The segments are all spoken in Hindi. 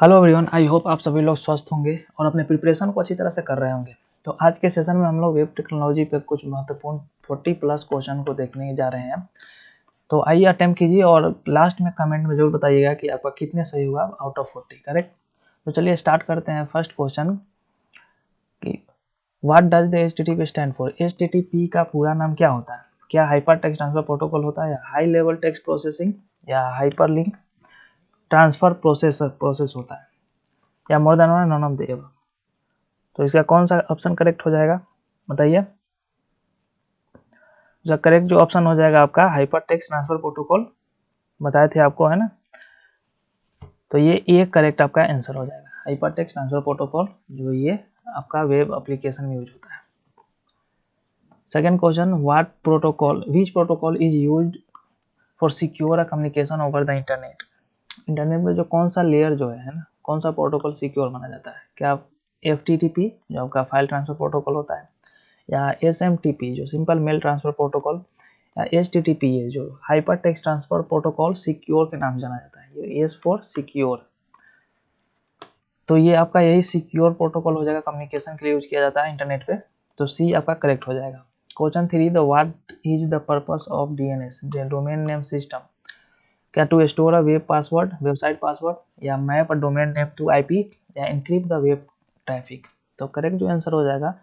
हेलो एवरीवन, आई होप आप सभी लोग स्वस्थ होंगे और अपने प्रिपरेशन को अच्छी तरह से कर रहे होंगे। तो आज के सेशन में हम लोग वेब टेक्नोलॉजी पे कुछ महत्वपूर्ण 40+ क्वेश्चन को देखने जा रहे हैं। तो आइए अटेम्प्ट कीजिए और लास्ट में कमेंट में जरूर बताइएगा कि आपका कितने सही हुआ आउट ऑफ 40, करेक्ट। तो चलिए स्टार्ट करते हैं। फर्स्ट क्वेश्चन कि what does the HTTP stand for. HTTP का पूरा नाम क्या होता है? क्या हाइपर टेक्स्ट ट्रांसफर प्रोटोकॉल होता है, या हाई लेवल टेक्स्ट प्रोसेसिंग, या हाइपर लिंक ट्रांसफर प्रोसेस होता है, या more than one, none of the above. तो इसका कौन सा ऑप्शन करेक्ट हो जाएगा बताइए। जो करेक्ट जो ऑप्शन हो जाएगा आपका हाइपर टेक्स्ट ट्रांसफर प्रोटोकॉल, बताए थे आपको, है ना। तो ये एक करेक्ट आपका आंसर हो जाएगा, हाइपर टेक्स्ट ट्रांसफर प्रोटोकॉल, जो ये आपका वेब एप्लीकेशन में यूज होता है। Second question, what protocol, which protocol is used for secure communication over the internet. Internet में जो कौन सा लेयर जो है ना, कौन सा प्रोटोकॉल सिक्योर माना जाता है? क्या FTTP जो आपका फाइल ट्रांसफर प्रोटोकॉल होता है, या SMTP जो सिंपल मेल ट्रांसफर प्रोटोकॉल, या HTTPS जो hyper text transfer protocol secure के नाम जाना जाता है। ये S फॉर सिक्योर। तो ये आपका यही सिक्योर प्रोटोकॉल हो जाएगा, कम्युनिकेशन के लिए यूज किया जाता है इंटरनेट पे। तो सी आपका करेक्ट हो जाएगा। Question 3, the what is the purpose of DNS, domain name system. क्या to store a web password, website password, या map a domain name to IP, या एनक्रिप्ट द वेब ट्रैफिक। तो करेक्ट जो आंसर हो जाएगा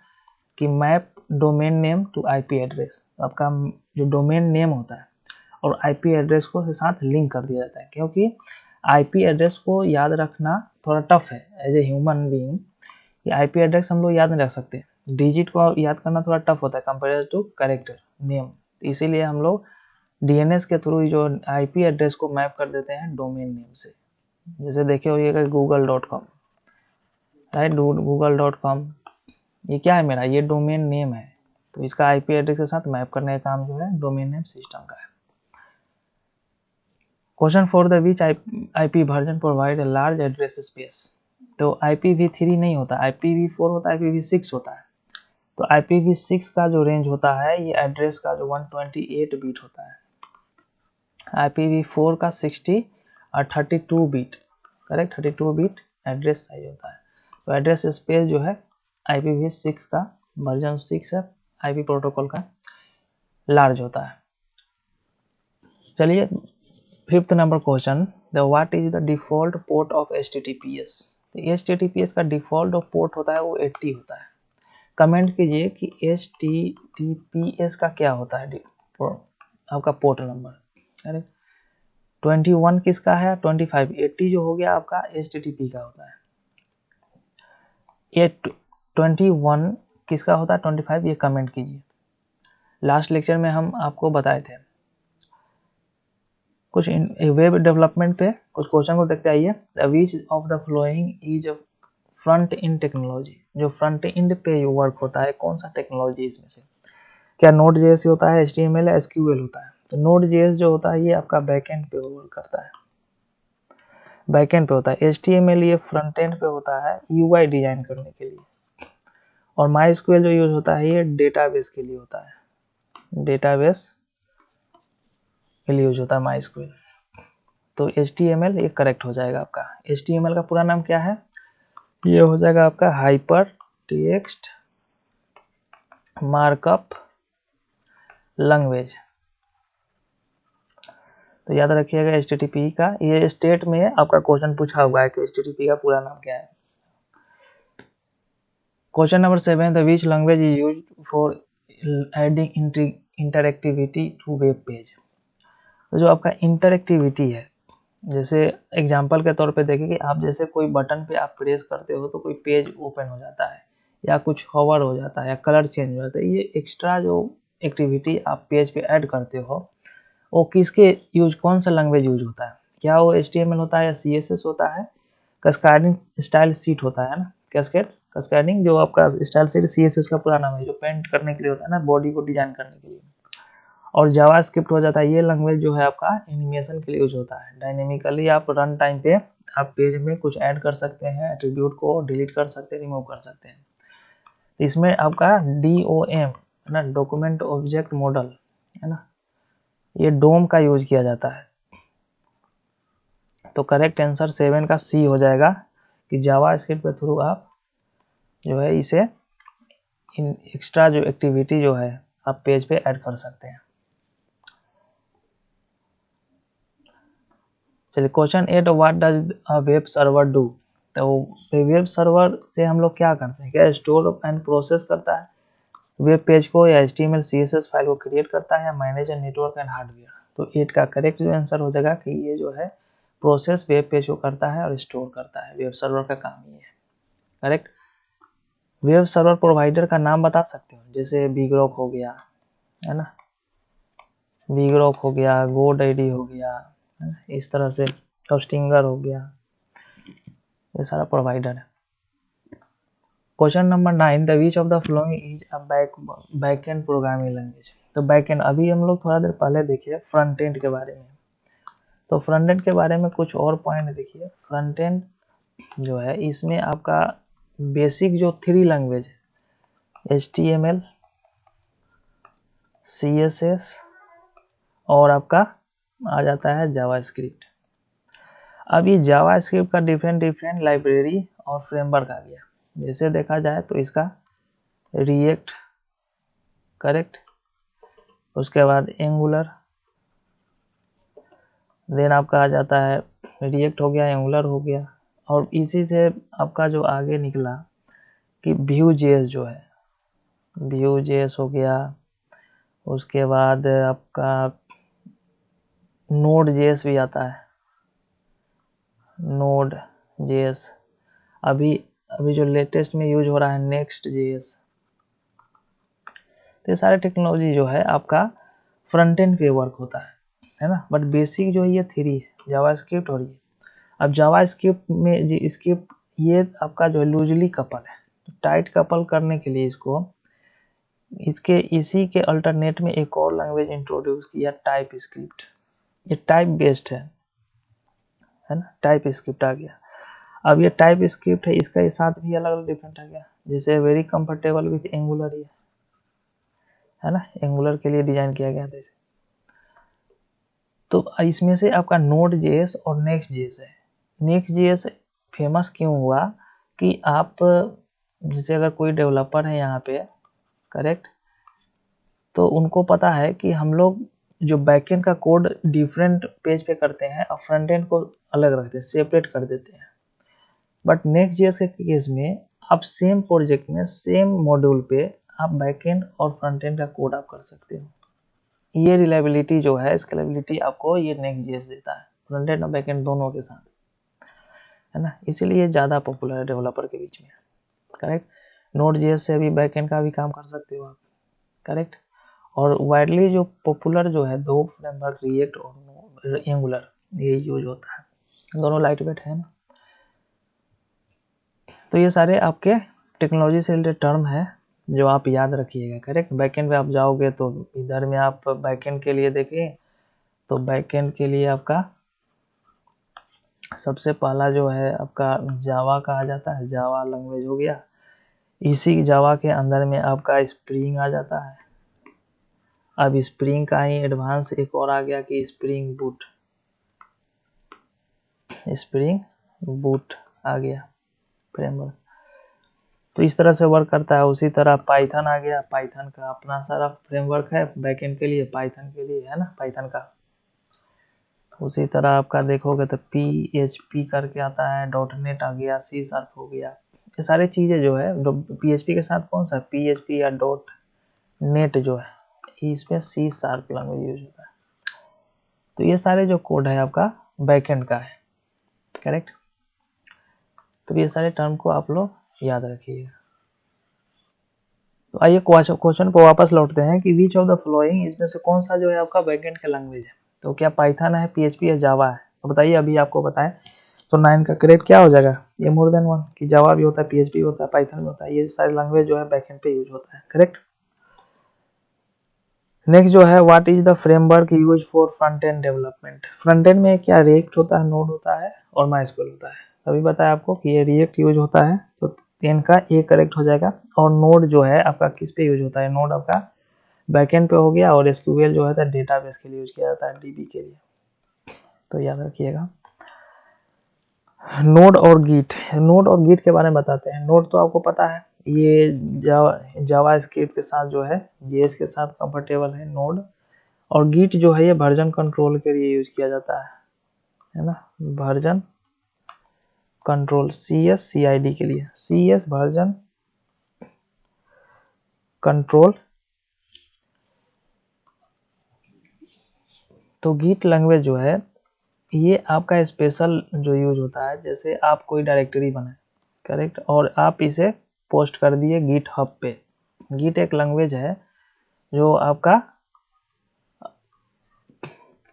कि map domain name to IP address. आपका जो डोमेन नेम होता है और IP एड्रेस को के साथ लिंक कर दिया जाता है, क्योंकि IP एड्रेस को याद रखना थोड़ा टफ है एज ए ह्यूमन बीइंग। ये IP एड्रेस हम लोग याद नहीं रख सकते, डिजिट को याद करना थोड़ा टफ होता है कंपेयर टू कैरेक्टर नेम। इसीलिए हम लोग DNS के थ्रू जो IP एड्रेस को मैप कर देते हैं डोमेन नेम से। जैसे देखे होइएगा google.com, राइट, google.com ये क्या है मेरा, ये डोमेन नेम है। तो इसका IP एड्रेस के साथ मैप करने का काम जो है डोमेन नेम सिस्टम का है। Question 4, the which IP version provide large address space. तो IPv3 नहीं होता, IPv4 होता है, IPv6 होता है। तो IPv6 का जो रेंज होता है, ये एड्रेस का जो 128 बीट होता है। IPv4 का 60 और 32 bit, correct, 32 bit address size होता है। तो एड्रेस स्पेस जो है IPv6 का वर्जन 6 है, IP प्रोटोकॉल का लार्ज होता है। चलिए 5th number question, the what is the default port of HTTPS। तो HTTPS का डिफॉल्ट पोर्ट होता है वो 80 होता है। कमेंट कीजिए कि HTTPS का क्या होता है आपका पोर्ट नंबर। अरे 21 किसका है, 25, 80 जो हो गया आपका HTTP का होता है। ये 21 किसका होता है, 25, ये कमेंट कीजिए। लास्ट लेक्चर में हम आपको बताए थे कुछ वेब डेवलपमेंट पे कुछ क्वेश्चन को देखते आइए। विच of the following is front end technology. जो फ्रंट एंड पे वर्क होता है, कौन सा टेक्नोलॉजी इसमें से? क्या Node.js होता है, HTML या SQL होता है? तो Node.js जो होता है ये आपका बैकएंड पे वर्क करता है, बैकएंड पे होता है। HTML ये फ्रंट एंड पे होता है UI डिजाइन करने के लिए। और MySQL जो यूज होता है ये डेटाबेस के लिए होता है, डेटाबेस के लिए यूज होता है MySQL। तो HTML ये करेक्ट हो जाएगा आपका। HTML का पूरा नाम क्या है? ये हो जाएगा आपका हाइपर टेक्स्ट मार्कअप लैंग्वेज। तो याद रखिएगा HTTP का, ये स्टेट में आपका क्वेश्चन पूछा हुआ है कि HTTP का पूरा नाम क्या है। Question number 7, the which language is used for adding interactivity to web page. तो जो आपका इंटरएक्टिविटी है, जैसे एग्जांपल के तौर पे देखें कि आप जैसे कोई बटन पे आप प्रेस करते हो तो कोई पेज ओपन हो जाता है, या कुछ हॉवर हो जाता है, या कलर चेंज हो जाता है। ये एक्स्ट्रा जो एक्टिविटी आप पेज पे ऐड करते हो वो किसके यूज, कौन सा लैंग्वेज यूज होता है? क्या वो HTML होता है, या CSS होता है, कैस्केडिंग स्टाइल शीट होता है ना, कैस्केडिंग जो आपका स्टाइल शीट CSS का पूरा नाम है, जो पेंट करने के लिए होता है ना, बॉडी को डिजाइन करने के लिए। और जावास्क्रिप्ट हो जाता है, ये लैंग्वेज जो है आपका एनिमेशन के लिए यूज होता है। डायनेमिकली आप रन टाइम पे आप पेज में कुछ ऐड कर सकते हैं, एट्रीब्यूट को डिलीट कर सकते हैं, रिमूव कर सकते हैं। इसमें आपका DOM है ना, डॉक्यूमेंट ऑब्जेक्ट मॉडल, है ना, ये डोम का यूज किया जाता है। तो करेक्ट आंसर 7 का C हो जाएगा, कि जावा स्क्रिप्ट के थ्रू आप जो है इसे इन एक्स्ट्रा जो एक्टिविटी जो है आप पेज पे ऐड कर सकते हैं। चलिए question 8, what does a web server do. तो वेब सर्वर से हम लोग क्या करते हैं, क्या स्टोर एंड प्रोसेस करता है वेब पेज को, या HTML CSS फाइल को क्रिएट करता है, या मैनेज नेटवर्क एंड हार्डवेयर। तो 8 का करेक्ट जो आंसर हो जाएगा कि ये जो है प्रोसेस वेब पेज को करता है और स्टोर करता है, वेब सर्वर का काम ये है। करेक्ट। वेब सर्वर प्रोवाइडर का नाम बता सकते हो, जैसे बिगरॉक हो गया, है ना, बिगरॉक हो गया, गोडैडी हो गया, इस तरह से होस्टिंगर हो गया, ये सारा प्रोवाइडर है। Question number 9, the which of the following is a backend programming language. तो बैकएंड अभी हम लोग थोड़ा देर पहले देखिए फ्रंट एंड के बारे में, तो फ्रंट एंड के बारे में कुछ और पॉइंट देखिए। फ्रंट एंड जो है इसमें आपका बेसिक जो 3 लैंग्वेज है, HTML, CSS और आपका आ जाता है जावास्क्रिप्ट। अब ये जावास्क्रिप्ट का डिफरेंट लाइब्रेरी और फ्रेमवर्क आ गया। जैसे देखा जाए तो इसका रिएक्ट, करेक्ट, उसके बाद एंगुलर, देन आपका आ जाता है रिएक्ट हो गया, एंगुलर हो गया, और इसी से आपका जो आगे निकला कि Vue.js जो है, Vue.js हो गया, उसके बाद आपका Node.js भी आता है, Node.js। अभी जो लेटेस्ट में यूज हो रहा है Next.js। तो ये सारे टेक्नोलॉजी जो है आपका फ्रंट एंड पे वर्क होता है ना। बट बेसिक जो है ये 3 है, जावास्क्रिप्ट और ये। अब जावास्क्रिप्ट में जी स्क्रिप्ट ये आपका जो है लूजली कपल है, तो टाइट कपल करने के लिए इसी के अल्टरनेट में एक और लैंग्वेज इंट्रोड्यूस किया, टाइप स्क्रिप्ट। ये टाइप बेस्ड है ना, टाइप स्क्रिप्ट आ गया। अब ये टाइप स्क्रिप्ट है, इसका ये साथ भी अलग अलग डिफरेंट आ गया। जैसे वेरी कंफर्टेबल विथ एंगुलर ये है ना, एंगुलर के लिए डिजाइन किया गया था। तो इसमें से आपका Node.js और Next.js है। Next.js फेमस क्यों हुआ कि आप जैसे अगर कोई डेवलपर है यहाँ पे, करेक्ट, तो उनको पता है कि हम लोग जो बैकएंड का कोड डिफरेंट पेज पे करते हैं और फ्रंट एंड को अलग रखते हैं, सेपरेट कर देते हैं। बट Next.js के केस में आप सेम प्रोजेक्ट में सेम मॉड्यूल पे आप बैकएंड और फ्रंट एंड का कोड आप कर सकते हो। ये रिलायबिलिटी जो है, स्केलेबिलिटी आपको ये Next.js देता है, फ्रंट एंड और बैक एंड दोनों के साथ, है ना। इसीलिए ज़्यादा पॉपुलर है डेवलपर के बीच में। करेक्ट। Node.js से भी बैक एंड का भी काम कर सकते हो आप। करेक्ट। और वाइडली जो पॉपुलर जो है 2 फ्रेमवर्क, रिएक्ट और एंगुलर, ये यूज होता है, दोनों लाइट वेट है ना। तो ये सारे आपके टेक्नोलॉजी से रिलेटेड टर्म है जो आप याद रखिएगा। करेक्ट। बैकएंड पे आप जाओगे तो इधर में आप बैकएंड के लिए देखें, तो बैकएंड के लिए आपका सबसे पहला जो है आपका जावा का आ जाता है, जावा लैंग्वेज हो गया। इसी जावा के अंदर में आपका स्प्रिंग आ जाता है। अब स्प्रिंग का ही एडवांस एक और आ गया कि स्प्रिंग बूट आ गया फ्रेमवर्क। तो इस तरह से वर्क करता है। उसी तरह पाइथन आ गया, पाइथन का अपना सारा फ्रेमवर्क है बैकएंड के लिए, पाइथन के लिए, है ना, पाइथन का। उसी तरह आपका देखोगे तो PHP करके आता है, .NET आ गया, C# हो गया। ये सारी चीज़ें जो है PHP के साथ कौन सा PHP या .NET जो है इसमें C# लैंग्वेज यूज होता है। तो ये सारे जो कोड है आपका बैकएंड का है। करेक्ट। तो ये सारे टर्म को आप लोग याद रखिएगा। तो आइए क्वेश्चन को वापस लौटते हैं कि विच ऑफ द फॉलोइंग इसमें से कौन सा जो है आपका बैकएंड का लैंग्वेज है। तो क्या पाइथन है, PHP या जावा है? तो बताइए, अभी आपको बताएं। तो 9 का करेक्ट क्या हो जाएगा, ये मोर देन 1 कि जावा भी होता है, PHP भी होता है, पाइथन भी होता है, ये सारे लैंग्वेज जो है बैकएंड पे यूज होता है। करेक्ट। नेक्स्ट जो है what is the framework use for front end development. Front end में क्या रिएक्ट होता है, नोड होता है और माइस्क्वेल होता है। अभी बताया आपको कि ये रिएक्ट यूज होता है, तो 10 का ए करेक्ट हो जाएगा। और नोड जो है आपका किस पे यूज होता है, नोड आपका बैकएंड पे हो गया, और एसक्यूएल जो है डेटाबेस के लिए यूज किया जाता है, DB के लिए। तो याद रखिएगा। नोड और गिट, नोड और गिट के बारे में बताते हैं। नोड तो आपको पता है, ये जावा स्क्रिप्ट के साथ जो है, जेएस के साथ कंफर्टेबल है नोड। और गिट जो है ये वर्जन कंट्रोल के लिए यूज किया जाता है ना, वर्जन कंट्रोल, CS CID के लिए, CS वर्जन कंट्रोल। तो गिट लैंग्वेज जो है ये आपका स्पेशल जो यूज होता है, जैसे आप कोई डायरेक्टरी बनाए, करेक्ट, और आप इसे पोस्ट कर दिए गिट हब पे। गिट एक लैंग्वेज है जो आपका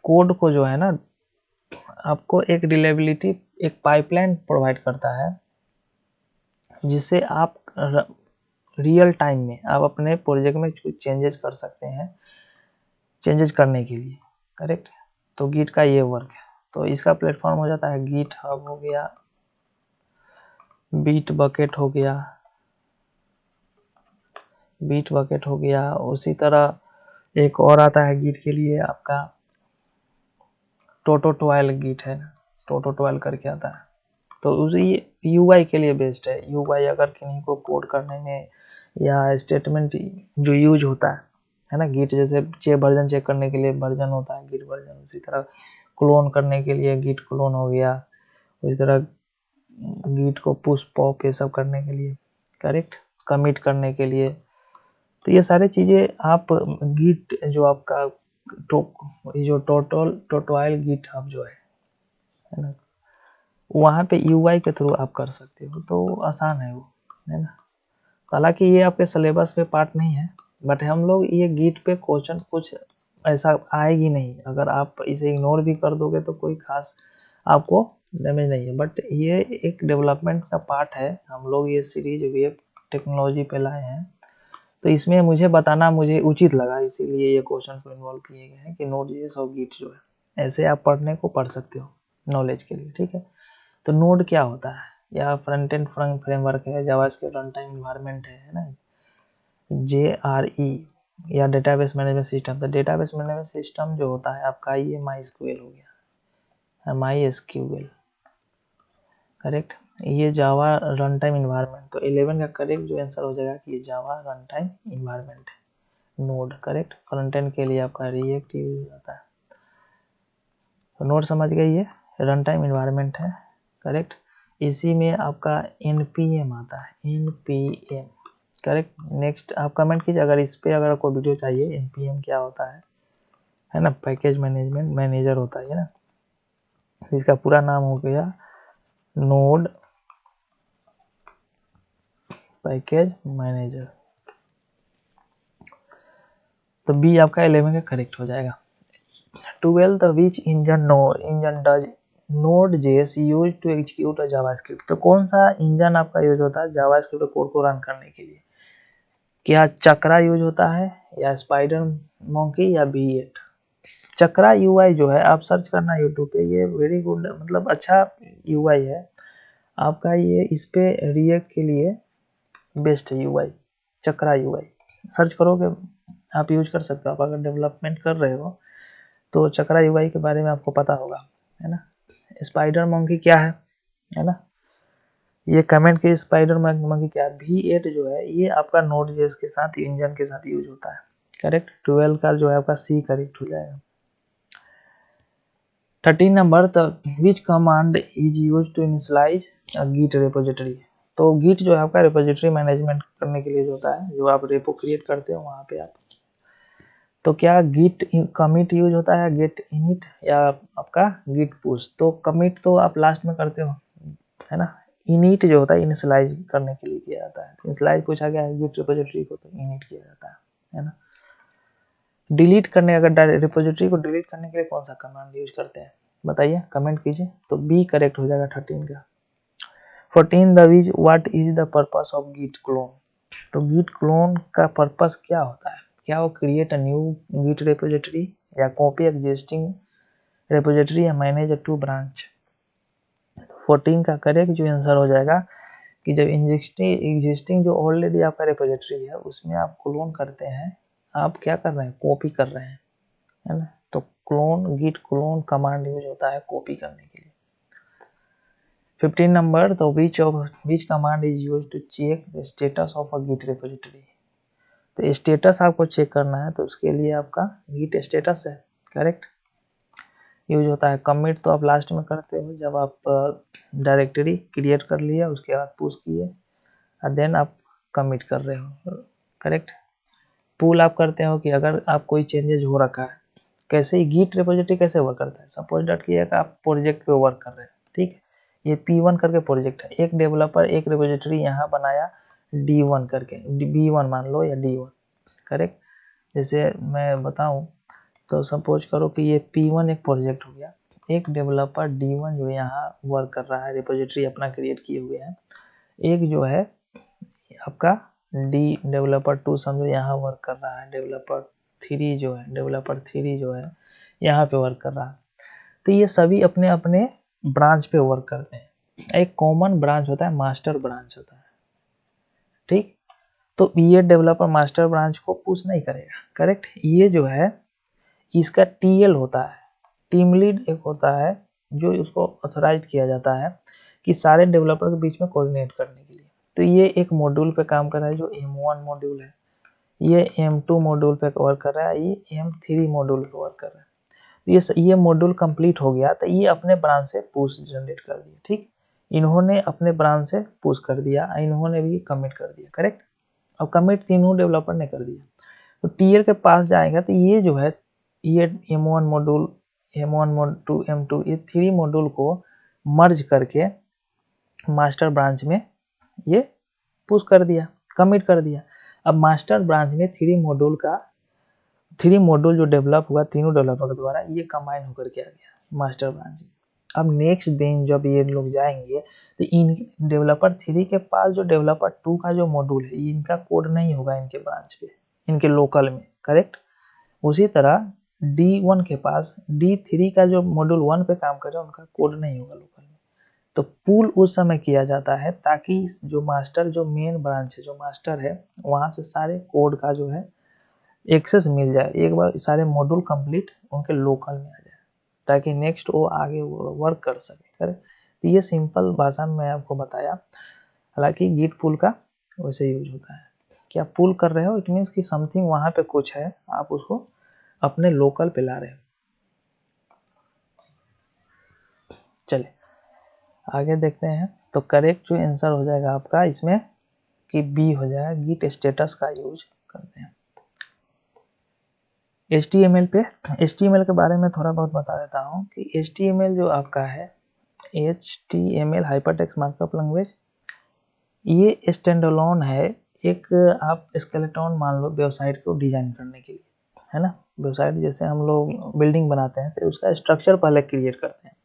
कोड को जो है ना, आपको एक रिलायबिलिटी, एक पाइपलाइन प्रोवाइड करता है, जिससे आप रियल टाइम में आप अपने प्रोजेक्ट में कुछ चेंजेस कर सकते हैं, चेंजेस करने के लिए, करेक्ट। तो गिट का ये वर्क है। तो इसका प्लेटफॉर्म हो जाता है गिट हब हो गया, बिट बकेट हो गया, बिट बकेट हो गया। उसी तरह एक और आता है गिट के लिए आपका टोटोटॉयल गिट है, टोटोटॉयल करके आता है। तो उसी यूआई के लिए बेस्ट है। यूआई अगर किन्हीं को कोड करने में या स्टेटमेंट जो यूज होता है ना, गिट जैसे वर्जन चेक करने के लिए वर्जन होता है गिट वर्जन, उसी तरह क्लोन करने के लिए गिट क्लोन हो गया, उसी तरह गिट को पुश पॉप ये सब करने के लिए, करेक्ट, कमिट करने के लिए। तो ये सारी चीज़ें आप गिट जो आपका जो टोटोटॉयल गिट हब जो है ना, वहाँ पे यूआई के थ्रू आप कर सकते हो, तो आसान है वो, है ना। हालांकि ये आपके सिलेबस पे पार्ट नहीं है, बट हम लोग ये गिट पे क्वेश्चन कुछ ऐसा आएगी नहीं, अगर आप इसे इग्नोर भी कर दोगे तो कोई खास आपको डैमेज नहीं है। बट ये एक डेवलपमेंट का पार्ट है, हम लोग ये सीरीज वेब टेक्नोलॉजी पे लाए हैं, तो इसमें मुझे बताना मुझे उचित लगा, इसीलिए ये क्वेश्चन को इन्वॉल्व किए गए हैं कि नोड.js और गिट जो है, ऐसे आप पढ़ने को पढ़ सकते हो नॉलेज के लिए, ठीक है। तो नोड क्या होता है, या फ्रंट एंड फ्रेमवर्क है, जावास्क्रिप्ट रन टाइम एनवायरनमेंट है ना, JRE या डेटाबेस मैनेजमेंट सिस्टम। तो डेटाबेस मैनेजमेंट सिस्टम जो होता है आपका, ये MySQL हो गया, MySQL, करेक्ट। ये जावा रन टाइम इन्वायरमेंट, तो 11 का करेक्ट जो आंसर हो जाएगा कि ये जावा रन टाइम इन्वायरमेंट है। Node, correct. फ्रंट एंड के लिए आपका रिएक्ट यूज होता है। तो नोड समझ गए, ये रन टाइम इन्वायरमेंट है, करेक्ट। इसी में आपका NPM आता है, NPM, करेक्ट। नेक्स्ट आप कमेंट कीजिए अगर इस पे अगर आपको वीडियो चाहिए। NPM क्या होता है ना, पैकेज मैनेजमेंट मैनेजर होता है ना, इसका पूरा नाम हो गया नोड पैकेज मैनेजर। तो बी आपका 11 का करेक्ट हो जाएगा। 12 which engine does Node.js use to execute JavaScript. तो कौन सा इंजन आपका यूज होता है जावास्क्रिप्ट कोड को रन करने के लिए? क्या चक्रा यूज होता है, या स्पाइडर मोंकी, या V8? चक्रा यूआई जो है आप सर्च करना यूट्यूब पे, ये वेरी गुड, मतलब अच्छा यूआई है आपका, ये इस पे रिएक्ट के लिए बेस्ट है यूआई, चक्रा यूआई। सर्च करोगे आप यूज कर सकते हो, आप अगर डेवलपमेंट कर रहे हो तो चक्रा यूआई के बारे में आपको पता होगा, है ना। स्पाइडर मंकी क्या है ना, ये कमेंट के स्पाइडर मंकी क्या है। V8 जो है ये आपका Node.js के साथ इंजन के साथ यूज होता है, करेक्ट। 12 का जो है आपका C करेक्ट हो जाएगा। 13 number, which command is use to initialise git repository. तो गिट जो है आपका रिपोजिटरी मैनेजमेंट करने के लिए जो होता है, जो आप रेपो क्रिएट करते हो वहाँ पे आप, तो क्या गिट कमिट यूज होता है, गेट इनिट, या आपका गिट पुश? तो कमिट तो आप लास्ट में करते हो, है ना। इनिट जो होता है इनिशियलाइज करने के लिए किया जाता है। इनिशियलाइज पूछा गया है गिट रिपोजिटरी को, तो इनिट किया जाता है ना। डिलीट करने, अगर रिपोजिटरी को डिलीट करने के लिए कौन सा कमांड यूज करते हैं बताइए, कमेंट कीजिए। तो बी करेक्ट हो जाएगा 13 का। 14 the which what is the purpose of git clone. तो गिट क्लोन का पर्पस क्या होता है? क्या वो create a new git repository, या कॉपी एग्जिस्टिंग रिपोजिटरी, या मैनेज अ टू ब्रांच? 14 का करेक्ट जो आंसर हो जाएगा कि जब एग्जिस्टिंग जो ऑलरेडी आपका रिपोजिटरी है उसमें आप क्लोन करते हैं, आप क्या कर रहे हैं, कॉपी कर रहे हैं, है ना। तो clone, git clone command use होता है कॉपी करने के लिए। 15 नंबर, तो which command is use to check the status of a git repository. तो स्टेटस आपको चेक करना है तो उसके लिए आपका गिट स्टेटस है, करेक्ट, यूज होता है। कमिट तो आप लास्ट में करते हो जब आप डायरेक्टरी क्रिएट कर लिया, उसके बाद पुश किए और देन आप कमिट कर रहे हो, करेक्ट। पुल आप करते हो कि अगर आप कोई चेंजेज हो रखा है, कैसे ही गिट रिपोजिटरी कैसे वर्क करता है, सपोज डॉट किया कि आप प्रोजेक्ट पे वर्क कर रहे हैं, ठीक है, ये P1 करके प्रोजेक्ट है, एक डेवलपर एक रिपोजिटरी यहाँ बनाया D1 करके, B1 मान लो या D1, करेक्ट। जैसे मैं बताऊं तो सपोज करो कि ये P1 एक प्रोजेक्ट हो गया, एक डेवलपर D1 जो यहाँ वर्क कर रहा है, रिपोजिटरी अपना क्रिएट किए हुए हैं, एक जो है आपका डेवलपर 2 समझो यहाँ वर्क कर रहा है, डेवलपर 3 जो है यहाँ पे वर्क कर रहा है। तो ये सभी अपने अपने ब्रांच पे वर्क करते हैं। एक कॉमन ब्रांच होता है, मास्टर ब्रांच होता है, ठीक। तो ये डेवलपर मास्टर ब्रांच को पुश नहीं करेगा, करेक्ट। ये जो है इसका TL होता है, टीम लीड एक होता है जो उसको ऑथराइज किया जाता है कि सारे डेवलपर के बीच में कोऑर्डिनेट करने के लिए। तो ये एक मॉड्यूल पे काम कर रहा है जो M1 मॉड्यूल है, ये M2 मॉड्यूल पे वर्क कर रहा है, ये M3 मॉड्यूल पे वर्क कर रहा है। तो ये मॉड्यूल कंप्लीट हो गया तो ये अपने ब्रांच से पुश जनरेट कर दिया, ठीक। इन्होंने अपने ब्रांच से पुश कर दिया, इन्होंने भी कमिट कर दिया, करेक्ट। अब कमिट तीनों डेवलपर ने कर दिया तो TL के पास जाएगा तो ये जो है ये M1 module, M1 module M2 ये 3 मॉड्यूल को मर्ज करके मास्टर ब्रांच में ये पुश कर दिया, कमिट कर दिया। अब मास्टर ब्रांच में 3 मॉड्यूल जो डेवलप हुआ तीनों डेवलपर के द्वारा, ये कंबाइन होकर के आ गया मास्टर ब्रांच में। अब नेक्स्ट दिन जब ये लोग जाएंगे तो इन डेवलपर 3 के पास जो डेवलपर 2 का जो मॉड्यूल है, इनका कोड नहीं होगा इनके ब्रांच पे, इनके लोकल में, करेक्ट। उसी तरह D1 के पास D3 का जो मॉड्यूल 1 पे काम कर रहा है उनका कोड नहीं होगा लोकल में। तो पुल उस समय किया जाता है ताकि जो मास्टर, जो मेन ब्रांच है, जो मास्टर है, वहाँ से सारे कोड का जो है एक्सेस मिल जाए, एक बार सारे मॉड्यूल कंप्लीट उनके लोकल में आ जाए ताकि नेक्स्ट वो आगे वर्क कर सके, करेक्ट। तो ये सिंपल भाषा में मैं आपको बताया। हालांकि गिट पुल का वैसे यूज होता है कि आप पुल कर रहे हो, इट मीन्स कि समथिंग वहाँ पे कुछ है, आप उसको अपने लोकल पे ला रहे हो। चलिए आगे देखते हैं। तो करेक्ट जो आंसर हो जाएगा आपका इसमें कि B हो जाएगा, गिट स्टेटस का यूज करते हैं। HTML पे, HTML के बारे में थोड़ा बहुत बता देता हूँ कि HTML जो आपका है, HTML हाइपरटेक्स्ट मार्कअप लैंग्वेज, ये स्टैंड अलोन है। एक आप स्केलेटन मान लो वेबसाइट को डिजाइन करने के लिए, है ना। वेबसाइट जैसे हम लोग बिल्डिंग बनाते हैं तो उसका स्ट्रक्चर पहले क्रिएट करते हैं,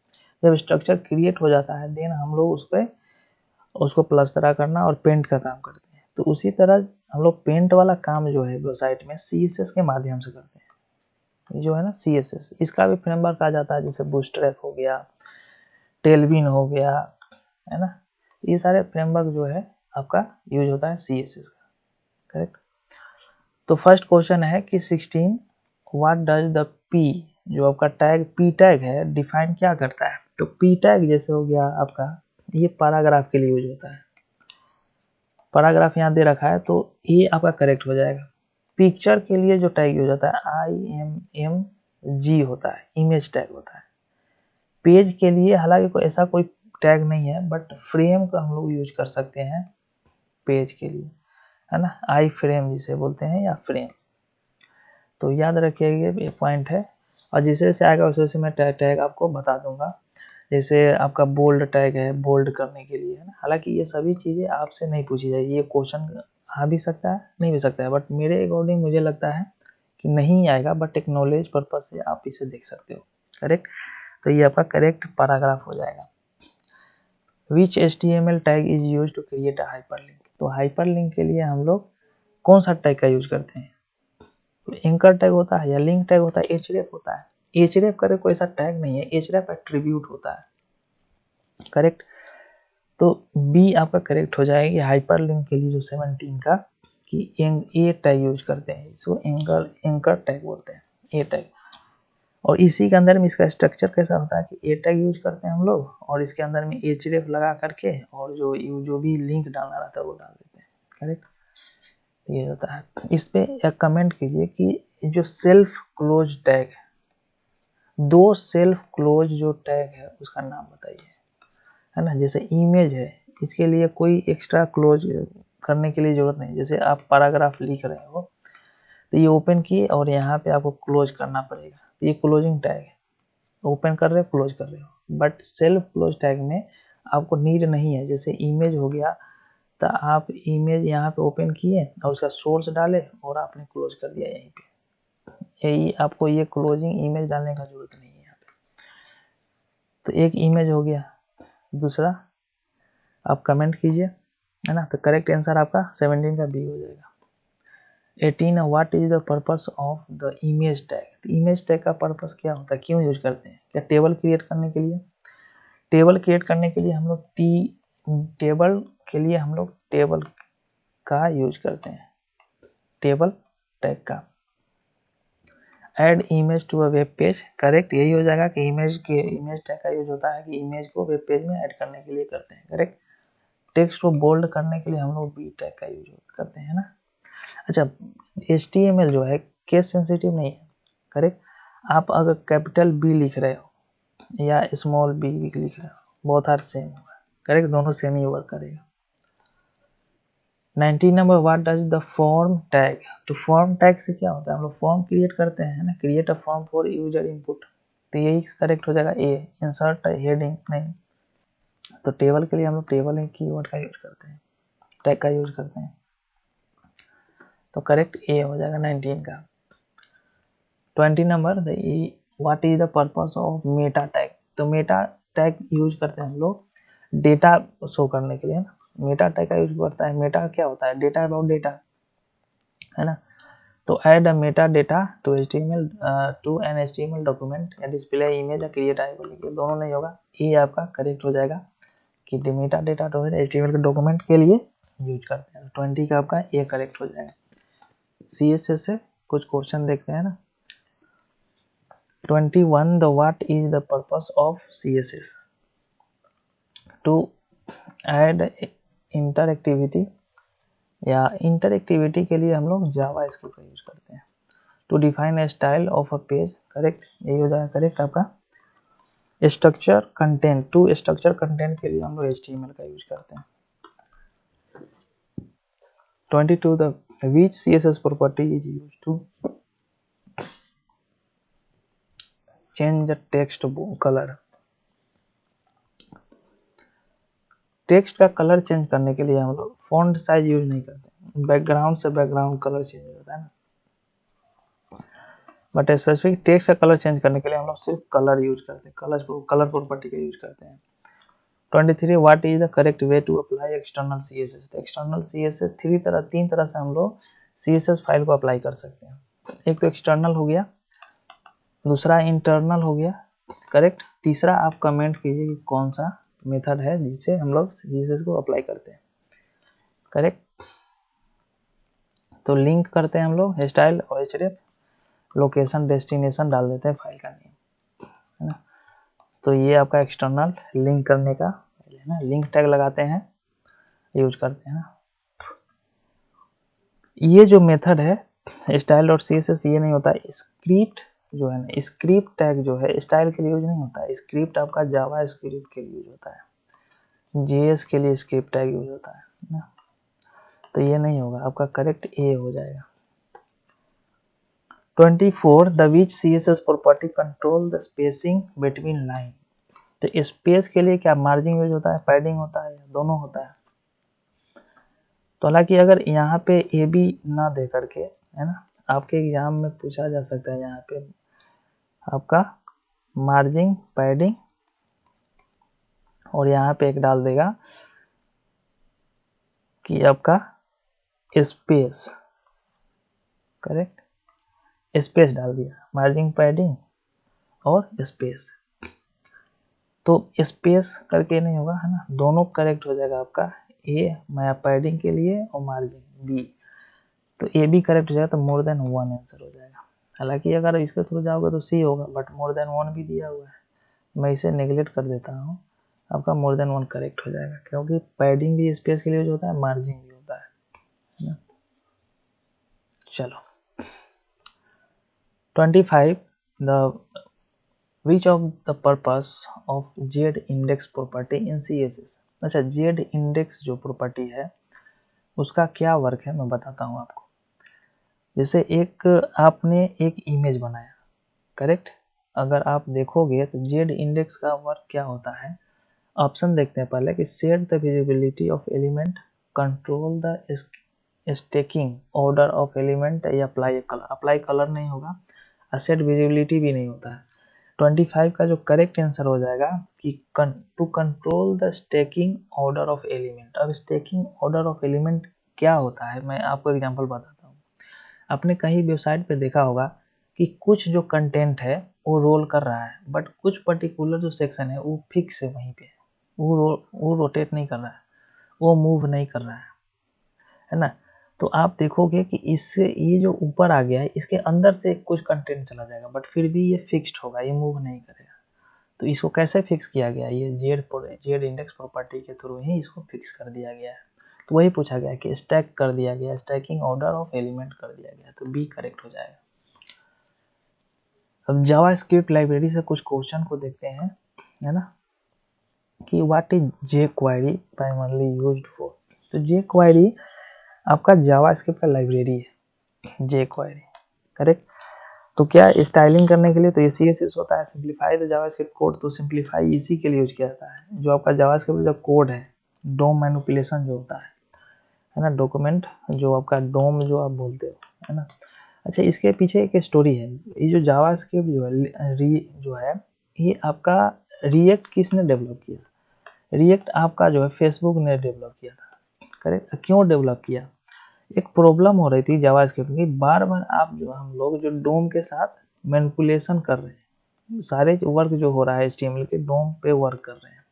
जब स्ट्रक्चर क्रिएट हो जाता है देन हम लोग उसको प्लास्टर करना और पेंट का काम करते हैं। तो उसी तरह हम लोग पेंट वाला काम जो है वेबसाइट में CSS के माध्यम से करते हैं। जो है ना CSS, इसका भी फ्रेमवर्क आ जाता है, जैसे बूटस्ट्रैप हो गया, टेलविन हो गया, है ना। ये सारे फ्रेमवर्क जो है आपका यूज होता है CSS का, करेक्ट। तो फर्स्ट क्वेश्चन है कि 16 व्हाट डज द P, जो आपका टैग P टैग है, डिफाइन क्या करता है। तो P टैग जैसे हो गया आपका, ये पैराग्राफ के लिए यूज होता है, पैराग्राफ यहाँ दे रखा है तो ये आपका करेक्ट हो जाएगा। पिक्चर के लिए जो टैग यूज होता है IMG होता है, इमेज टैग होता है। पेज के लिए हालांकि कोई ऐसा कोई टैग नहीं है, बट फ्रेम का हम लोग यूज कर सकते हैं पेज के लिए, है ना, आई फ्रेम जिसे बोलते हैं या फ्रेम। तो याद रखिएगा ये पॉइंट है, और जैसे जैसे आएगा वैसे वैसे मैं टैग आपको बता दूंगा। जैसे आपका बोल्ड टैग है, बोल्ड करने के लिए, है ना। हालांकि ये सभी चीज़ें आपसे नहीं पूछी जाएगी, ये क्वेश्चन आ भी सकता है नहीं भी सकता है, बट मेरे अकॉर्डिंग मुझे लगता है कि नहीं आएगा, बट एक नॉलेज पर्पज से आप इसे देख सकते हो, करेक्ट। तो ये आपका करेक्ट पैराग्राफ हो जाएगा। Which HTML tag is use to create a hyperlink. तो हाइपरलिंक के लिए हम लोग कौन सा टैग का यूज करते हैं, तो एंकर टैग होता है या लिंक टैग होता है, href होता है। href करे कोई ऐसा टैग नहीं है, href एट्रीब्यूट होता है, करेक्ट। तो बी आपका करेक्ट हो जाएगी हाइपरलिंक के लिए जो 17 का, कि ए टैग यूज करते हैं, इसको एंकर टैग बोलते हैं, ए टैग। और इसी के अंदर में इसका स्ट्रक्चर कैसा होता है कि ए टैग यूज करते हैं हम लोग, और इसके अंदर में href लगा करके और जो भी लिंक डालना रहता है वो डाल देते हैं। करेक्ट, ये होता है। इस पे एक कमेंट कीजिए कि जो सेल्फ क्लोज टैग है, 2 सेल्फ क्लोज जो टैग है उसका नाम बताइए, है ना। जैसे इमेज है, इसके लिए कोई एक्स्ट्रा क्लोज करने के लिए जरूरत नहीं। जैसे आप पैराग्राफ लिख रहे हो तो ये ओपन किए और यहाँ पे आपको क्लोज करना पड़ेगा, ये क्लोजिंग टैग है, ओपन कर रहे हो क्लोज कर रहे हो। बट सेल्फ क्लोज टैग में आपको नीड नहीं है। जैसे इमेज हो गया तो आप इमेज यहाँ पे ओपन किए और उसका सोर्स डाले और आपने क्लोज कर दिया यहीं पे, यही आपको ये क्लोजिंग इमेज डालने का जरूरत नहीं है यहाँ पे। तो एक इमेज हो गया। दूसरा आप कमेंट कीजिए, है ना। तो करेक्ट आंसर आपका 17 का बी हो जाएगा। 18 what is the purpose of the image tag. Image tag का पर्पस क्या होता है, क्यों यूज करते हैं? क्या टेबल क्रिएट करने के लिए? टेबल क्रिएट करने के लिए हम लोग टेबल का यूज करते हैं, टेबल टैग का। Add image to a web page, correct, यही हो जाएगा कि इमेज टैग का यूज होता है कि इमेज को वेब पेज में ऐड करने के लिए करते हैं। करेक्ट। टेक्स्ट को बोल्ड करने के लिए हम लोग बी टैग का यूज करते हैं ना। अच्छा, HTML जो है केस सेंसिटिव नहीं है। करेक्ट। आप अगर कैपिटल बी लिख रहे हो या स्मॉल बी लिख रहे हो, बोथ आर सेम होगा। करेक्ट, दोनों सेम ही वर्क करेगा। 19 number, what does the form tag. तो फॉर्म टैग से क्या होता है, हम लोग फॉर्म क्रिएट करते हैं ना, create a form for user input. तो यही करेक्ट हो जाएगा ए। इंसर्ट हेडिंग नहीं, तो टेबल के लिए हम लोग टेबल कीवर्ड का यूज करते हैं, टैग का यूज करते हैं। तो करेक्ट ए हो जाएगा 19 का। 20 number, what is the purpose of Meta tag. तो मेटा टैग यूज करते हैं हम लोग डेटा शो करने के लिए ना। मेटा टैग का यूज करता है। मेटा क्या होता है, डेटा अबाउट डेटा, है ना। तो add a meta data to HTML to an HTML document या डिस्प्ले इमेज या क्रिएट आइकन, दोनों नहीं होगा, ये आपका करेक्ट हो जाएगा कि मेटा डेटा तो HTML के डॉक्यूमेंट के लिए यूज करते हैं। 20 का आपका ये करेक्ट हो जाएगा। CSS से कुछ क्वेश्चन देखते हैं ना। 21, the what is the purpose of CSS? To add interactivity, या इंटरएक्टिविटी के लिए हम लोग जावा स्क्रिप्ट का यूज करते हैं। To define a style of a page, correct, यही हो जाएगा करेक्ट आपका। Structure content, to structure content के लिए हम लोग HTML का यूज करते हैं। 22, the which CSS property is used to change the text color। Text का कलर चेंज करने के लिए हम लोग फॉन्ट साइज यूज नहीं करते, बैकग्राउंड से बैकग्राउंड कलर चेंज होता है ना। बट स्पेसिफिक टेक्स्ट का कलर चेंज करने के लिए हम लोग सिर्फ कलर यूज करते हैं, कलर प्रॉपर्टी का यूज करते हैं। 23, what is the correct way to apply external CSS। तो एक्सटर्नल CSS तीन तरह से हम लोग CSS फाइल को अप्लाई कर सकते हैं। एक तो एक्सटर्नल हो गया, दूसरा इंटरनल हो गया, करेक्ट। तीसरा आप कमेंट कीजिए कि कौन सा मेथड है जिससे हम लोग CSS को अप्लाई करते हैं। करेक्ट। तो लिंक करते हैं हम लोग स्टाइल और href, लोकेशन डेस्टिनेशन डाल देते हैं फाइल का नेम, है ना। तो ये आपका एक्सटर्नल लिंक करने का है ना, लिंक टैग लगाते हैं, यूज करते हैं ना। ये जो मेथड है स्टाइल और CSS, ये नहीं होता है। स्क्रिप्ट जो है ना, स्क्रिप्ट टैग जो है स्टाइल के लिए यूज नहीं होता है। स्क्रिप्ट आपका जावा स्क्रिप्ट के लिए यूज होता है, JS के लिए स्क्रिप्ट टैग यूज होता है ना। तो ये नहीं होगा, आपका करेक्ट ए हो जाएगा। 24, the which CSS property control the spacing between line. तो स्पेस के लिए क्या मार्जिन यूज होता है, पैडिंग होता है, दोनों होता है। तो हालांकि अगर यहाँ पे ए बी ना दे करके, है ना, आपके एग्जाम में पूछा जा सकता है यहाँ पे आपका मार्जिन पैडिंग, और यहाँ पे एक डाल देगा कि आपका स्पेस, करेक्ट, स्पेस डाल दिया, मार्जिन पैडिंग और स्पेस। तो स्पेस करके नहीं होगा, है ना, दोनों करेक्ट हो जाएगा आपका। ए मैं पैडिंग के लिए और मार्जिन बी, तो ए बी करेक्ट हो जाएगा, तो मोर देन 1 आंसर हो जाएगा, हालांकि अगर इसके थ्रू जाओगे तो सी होगा, बट मोर देन 1 भी दिया हुआ है, मैं इसे नेगलेक्ट कर देता हूँ। आपका मोर देन 1 करेक्ट हो जाएगा, क्योंकि पैडिंग भी स्पेस के लिए यूज होता है, मार्जिन भी होता है ना। चलो 25 the which of the purpose of Z index property in CSS। अच्छा, जेड इंडेक्स जो प्रॉपर्टी है उसका क्या वर्क है मैं बताता हूँ आपको। जैसे एक आपने एक इमेज बनाया, करेक्ट, अगर आप देखोगे तो जेड इंडेक्स का वर्क क्या होता है। ऑप्शन देखते हैं पहले कि set the visibility of element, control the stacking order of element या अप्लाई कलर। अप्लाई कलर नहीं होगा, सेट विजिबिलिटी भी नहीं होता है। 25 का जो करेक्ट आंसर हो जाएगा कि to control the stacking order of element. अब स्टैकिंग ऑर्डर ऑफ एलिमेंट क्या होता है, मैं आपको एग्जांपल बताता हूँ। आपने कहीं वेबसाइट पे देखा होगा कि कुछ जो कंटेंट है वो रोल कर रहा है, बट कुछ पर्टिकुलर जो सेक्शन है वो फिक्स है वहीं पे, वो रोटेट नहीं कर रहा है, वो मूव नहीं कर रहा है ना। तो आप देखोगे कि इससे ये जो ऊपर आ गया है इसके अंदर से कुछ कंटेंट चला जाएगा, बट फिर भी ये फिक्स्ड होगा, ये मूव नहीं करेगा। तो इसको कैसे फिक्स किया गया, ये जेड इंडेक्स प्रॉपर्टी के थ्रू ही इसको फिक्स कर दिया गया है। तो वही पूछा गया कि स्टैक कर दिया गया, स्टैकिंग ऑर्डर ऑफ एलिमेंट कर दिया गया, तो बी करेक्ट हो जाएगा। अब जावास्क्रिप्ट लाइब्रेरी से कुछ क्वेश्चन को देखते हैं, है ना, कि what is J query primarily used for. तो जे क्वेरी आपका जावास्क्रिप्ट का लाइब्रेरी है, जे क्वेरी, करेक्ट। तो क्या स्टाइलिंग करने के लिए तो ये CSS होता है, सिंप्लीफाई द जावास्क्रिप्ट कोड, तो सिंप्लीफाई इसी के लिए यूज किया जाता है। जो आपका जावास्क्रिप्ट जो कोड है, डोम मैनिपुलेशन जो होता है ना, डॉक्यूमेंट जो आपका डोम जो आप बोलते हो, है ना। अच्छा, इसके पीछे एक स्टोरी है। ये जो जावास्क्रिप्ट जो है ये आपका रिएक्ट किसने डेवलप किया। रिएक्ट आपका जो है फेसबुक ने डेवलप किया था, करेक्ट। क्यों डेवलप किया, एक प्रॉब्लम हो रही थी जावास्क्रिप्ट की, बार बार आप जो हम लोग जो डोम के साथ मैनिपुलेशन कर रहे हैं, सारे वर्क जो हो रहा है HTML के डोम पे वर्क कर रहे हैं।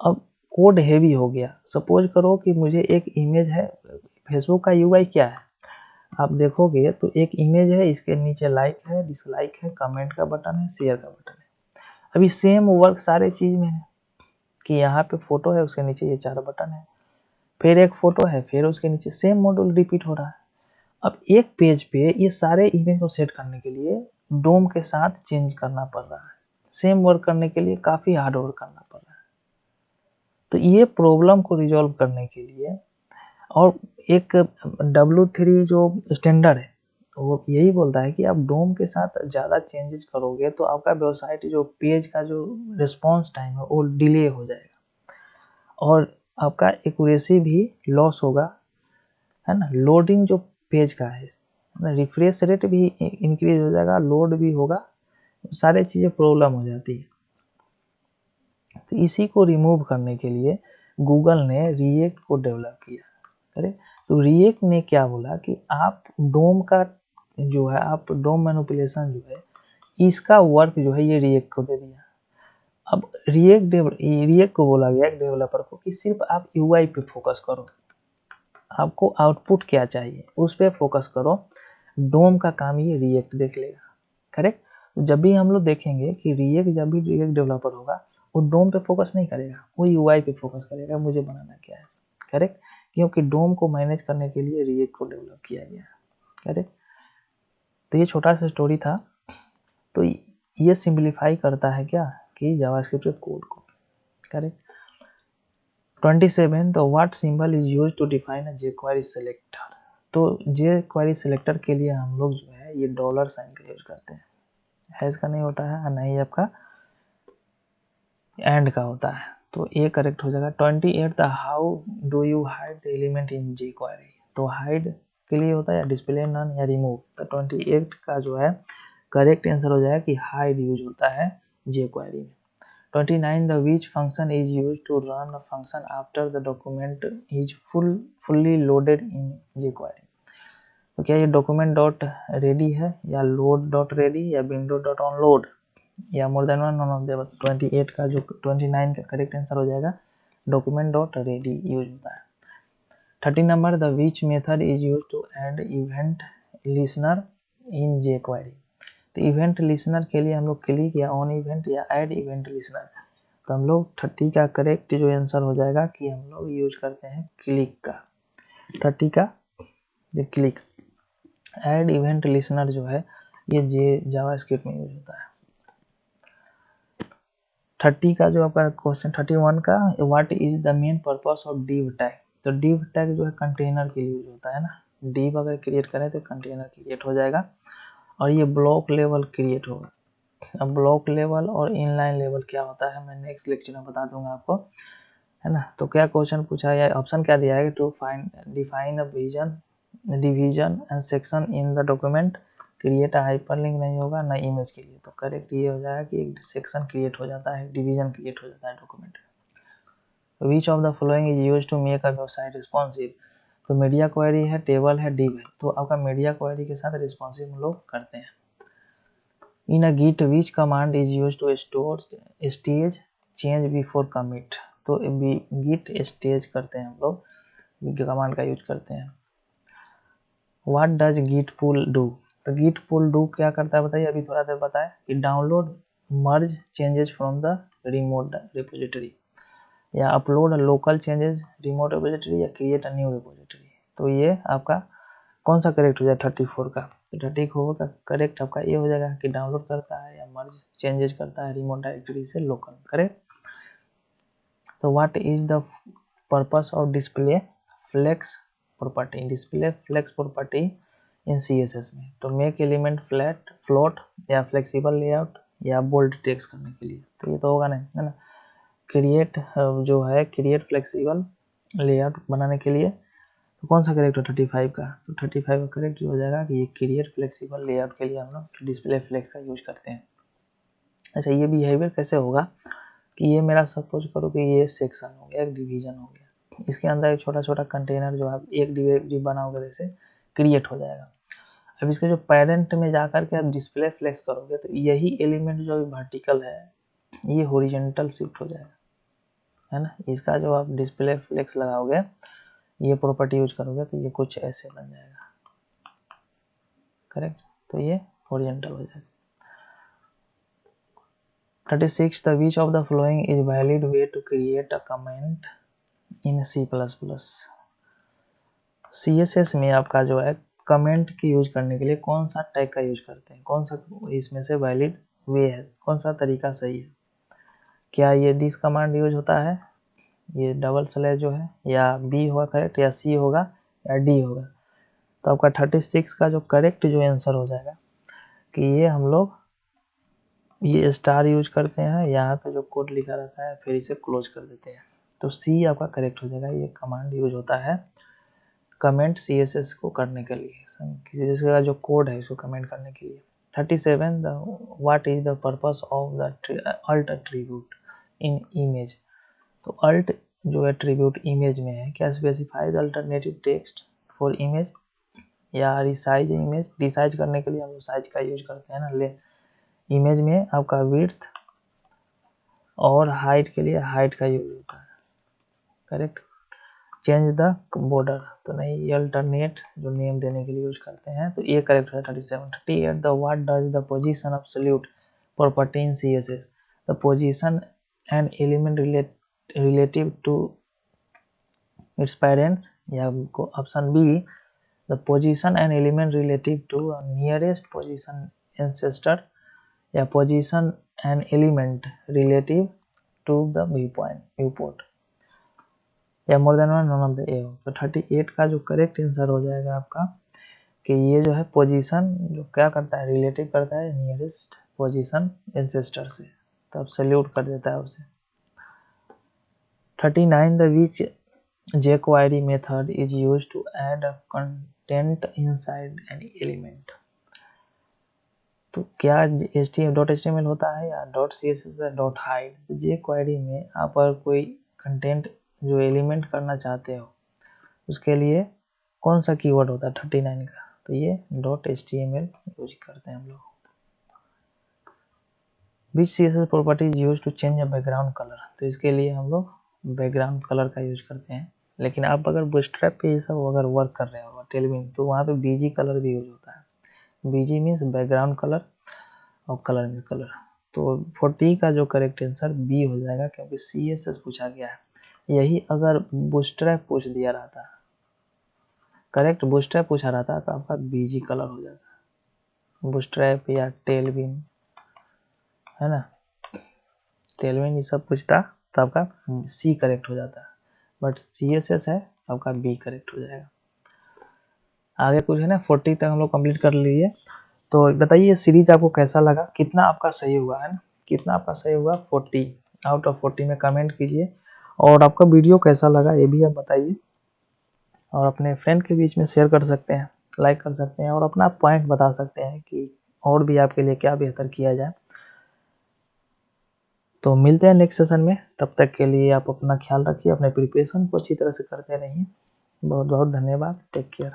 अब कोड हेवी हो गया। सपोज करो कि मुझे एक इमेज है, फेसबुक का UI क्या है आप देखोगे तो एक इमेज है, इसके नीचे लाइक है, डिसलाइक है, कमेंट का बटन है, शेयर का बटन है। अभी सेम वर्क सारे चीज में है कि यहाँ पे फोटो है, उसके नीचे ये 4 बटन है, फिर एक फोटो है, फिर उसके नीचे सेम मॉड्यूल रिपीट हो रहा है। अब एक पेज पे ये सारे इमेज को सेट करने के लिए डोम के साथ चेंज करना पड़ रहा है, सेम वर्क करने के लिए काफ़ी हार्ड वर्क करना पड़ रहा है। तो ये प्रॉब्लम को रिजॉल्व करने के लिए, और एक W3 जो स्टैंडर्ड है वो यही बोलता है कि आप डोम के साथ ज़्यादा चेंजेस करोगे तो आपका वेबसाइट जो पेज का जो रिस्पॉन्स टाइम है वो डिले हो जाएगा, और आपका एक्यूरेसी भी लॉस होगा, है ना। लोडिंग जो पेज का है, रिफ्रेश रेट भी इंक्रीज हो जाएगा, लोड भी होगा, सारी चीज़ें प्रॉब्लम हो जाती है। तो इसी को रिमूव करने के लिए गूगल ने रिएक्ट को डेवलप किया, करेक्ट। तो रिएक्ट ने क्या बोला कि आप डोम का जो है, आप डोम मैनिपुलेशन जो है इसका वर्क जो है ये रिएक्ट को दे दिया। अब रिएक्ट को बोला गया एक डेवलपर को कि सिर्फ आप UI पे फोकस करो, आपको आउटपुट क्या चाहिए उस पर फोकस करो, डोम का काम ये रिएक्ट देख लेगा, करेक्ट। तो जब भी हम लोग देखेंगे कि जब भी रिएक्ट डेवलपर होगा वो डोम पे फोकस नहीं करेगा, वो UI पे फोकस करेगा, मुझे बनाना क्या है, करेक्ट। क्योंकि डोम को मैनेज करने के लिए रिएक्ट को डेवलप किया गया, करेक्ट। तो ये छोटा सा स्टोरी था। तो ये सिंप्लीफाई करता है क्या कि जावास्क्रिप्ट कोड को, करेक्ट। 27 तो what symbol is use to define a jQuery selector. तो jQuery सेलेक्टर के लिए हम लोग जो है ये $साइन का यूज करते हैं, हैश का नहीं होता है, ना ही आपका एंड का होता है। तो ये करेक्ट हो जाएगा। 28 the how do you hide the element in jQuery। तो हाइड के लिए होता है या डिस्प्ले नन या रिमूव। तो 28 का जो है करेक्ट आंसर हो जाएगा कि हाइड यूज होता है jQuery में। 29 the which function is used to run a function after the document is fully loaded in jQuery। तो क्या ये document dot ready है या load dot ready या window dot onload या more than one, none of the above। 28 का जो 29 का करेक्ट आंसर हो जाएगा document dot ready यूज होता है। 30 number the which method is used to add event listener in J query. तो इवेंट लिसनर के लिए हम लोग क्लिक या ऑन इवेंट या ऐड इवेंट लिसनर, तो हम लोग 30 का करेक्ट जो आंसर हो जाएगा कि हम लोग यूज करते हैं क्लिक का, 30 का जो क्लिक। ऐड इवेंट लिसनर जो है ये जावास्क्रिप्ट में यूज होता है। 30 का जो आपका क्वेश्चन 31 का, what is the main purpose of div tag. तो div टैग जो है कंटेनर के लिए यूज होता है ना, div अगर क्रिएट करें तो कंटेनर क्रिएट हो जाएगा और ये ब्लॉक लेवल क्रिएट होगा। अब ब्लॉक लेवल और इनलाइन लेवल क्या होता है मैं नेक्स्ट लेक्चर में बता दूंगा आपको, है ना। तो क्या क्वेश्चन पूछा है, ऑप्शन क्या दिया है, to find define a division and section in the document, create a hyperlink नहीं होगा ना इमेज के लिए। तो करेक्ट ये हो जाएगा कि एक सेक्शन क्रिएट हो जाता है, डिवीजन क्रिएट हो जाता है document. Which of the following is use to make a website responsive. तो मीडिया क्वेरी है, टेबल है, डिव है। तो आपका मीडिया क्वेरी के साथ रिस्पॉन्सिव हम लोग करते हैं। In a git which command is use to store stage change before commit. तो गिट स्टेज करते हैं हम लोग, कमांड का यूज करते हैं। What does git pull do. तो गिट पुल डू क्या करता है बताइए, अभी थोड़ा देर बताए कि download merge changes from the remote repository, या upload local changes remote repository, या क्रिएट अ न्यू रिपोजिटरी। तो ये आपका कौन सा करेक्ट हो जाए 34 का। तो 34 का करेक्ट आपका ये हो जाएगा कि डाउनलोड करता है या मर्ज चेंजेस करता है रिमोट डायरेक्टरी से लोकल, करेक्ट। तो what is the purpose of display flex property, display flex property in CSS में। तो मेक एलिमेंट फ्लैट फ्लोट या फ्लेक्सिबल लेआउट या बोल्ड टेक्स्ट करने के लिए। तो ये तो होगा नहीं, है ना। क्रिएट जो है क्रिएट फ्लेक्सिबल लेआउट बनाने के लिए, तो कौन सा करेक्ट हो 35 का। तो 35 का करेक्ट हो जाएगा कि ये क्रिएट फ्लेक्सिबल लेआउट के लिए हम लोग डिस्प्ले फ्लेक्स का यूज करते हैं। अच्छा ये बिहेवियर कैसे होगा कि ये मेरा सपोज करो कि ये सेक्शन हो गया, एक डिवीजन हो गया, इसके अंदर एक छोटा छोटा कंटेनर जो आप एक डिव बनाओगे जैसे क्रिएट हो जाएगा। अब इसके जो पेरेंट में जाकर के आप डिस्प्ले फ्लेक्स करोगे तो यही एलिमेंट जो वर्टिकल है ये हॉरिजॉन्टल शिफ्ट हो जाएगा, है ना। इसका जो आप डिस्प्ले फ्लेक्स लगाओगे ये प्रॉपर्टी यूज करोगे तो ये कुछ ऐसे बन जाएगा, करेक्ट। तो ये हॉरिजॉन्टल हो जाएगा। 36 the which of the following is valid way to create a comment in C++। CSS में आपका जो है कमेंट की यूज करने के लिए कौन सा टैग का यूज करते हैं, कौन सा इसमें से वैलिड वे है, कौन सा तरीका सही है। क्या ये दिस कमांड यूज होता है, ये डबल स्लैश जो है, या बी होगा करेक्ट, या सी होगा, या डी होगा। तो आपका 36 का जो करेक्ट जो आंसर हो जाएगा कि ये हम लोग ये स्टार यूज करते हैं, यहाँ पे जो कोड लिखा रहता है फिर इसे क्लोज कर देते हैं। तो सी आपका करेक्ट हो जाएगा। ये कमांड यूज होता है कमेंट CSS को करने के लिए, किसी का जो कोड है इसको कमेंट करने के लिए। 37 what is the purpose of the alt attribute in image. तो अल्ट जो एट्रीब्यूट इमेज में है, क्या specifies alternative text for image, या रिसाइज इमेज। रिसाइज करने के लिए हम साइज का यूज करते हैं ना, ले इमेज में आपका विड्थ, और हाइट के लिए हाइट का यूज होता है, करेक्ट। चेंज द बॉर्डर, तो नहीं, ये अल्टरनेट जो नेम देने के लिए यूज करते हैं। तो ये करेक्ट है 37। 38 the what does the position absolute property in CSS। The position and element relative to its parents, या option B the position and element relative to nearest position ancestor, या position and element relative to the viewport, या more than one none of the above. तो 38 का जो करेक्ट आंसर हो जाएगा आपका कि ये जो है पोजीशन जो क्या करता है, रिलेटिव करता है नियरेस्ट पोजीशन एंसेस्टर से, तो सल्यूट कर देता है उसे। 39 the which jQuery method is use to add a content inside an element. तो क्या HTML होता है या .css या .hide। तो jQuery में आप अगर कोई कंटेंट जो एलिमेंट करना चाहते हो उसके लिए कौन सा कीवर्ड होता है 39 का, तो ये .html यूज करते हैं हम लोग। Which CSS property is use to change a background colour. तो इसके लिए हम लोग बैकग्राउंड कलर का यूज करते हैं, लेकिन आप अगर बूटस्ट्रैप पे ये सब अगर वर्क कर रहे हो टेलविन, तो वहाँ पे BG कलर भी यूज होता है। BG मीन्स बैकग्राउंड कलर और कलर मीन्स कलर। तो 40 का जो करेक्ट आंसर बी हो जाएगा, क्योंकि CSS पूछा गया है। यही अगर बूस्ट्रैप पूछ दिया रहता, करेक्ट बूस्ट्रैप पूछा रहता तो आपका BG कलर हो जाता। बूस्ट्रैप या टेलविन, है ना, टेलविन ये सब पूछता तो आपका C करेक्ट हो जाता, बट CSS है, आपका B करेक्ट हो जाएगा। आगे कुछ है ना, 40 तक हम लोग कंप्लीट कर लिए। तो बताइए ये सीरीज आपको कैसा लगा, कितना आपका सही हुआ, है ना, कितना आपका सही हुआ। 40 आउट ऑफ 40 में कमेंट कीजिए। और आपका वीडियो कैसा लगा ये भी आप बताइए, और अपने फ्रेंड के बीच में शेयर कर सकते हैं, लाइक कर सकते हैं, और अपना पॉइंट बता सकते हैं कि और भी आपके लिए क्या बेहतर किया जाए। तो मिलते हैं नेक्स्ट सेशन में, तब तक के लिए आप अपना ख्याल रखिए, अपने प्रिपरेशन को अच्छी तरह से करते रहिए। बहुत बहुत धन्यवाद, टेक केयर।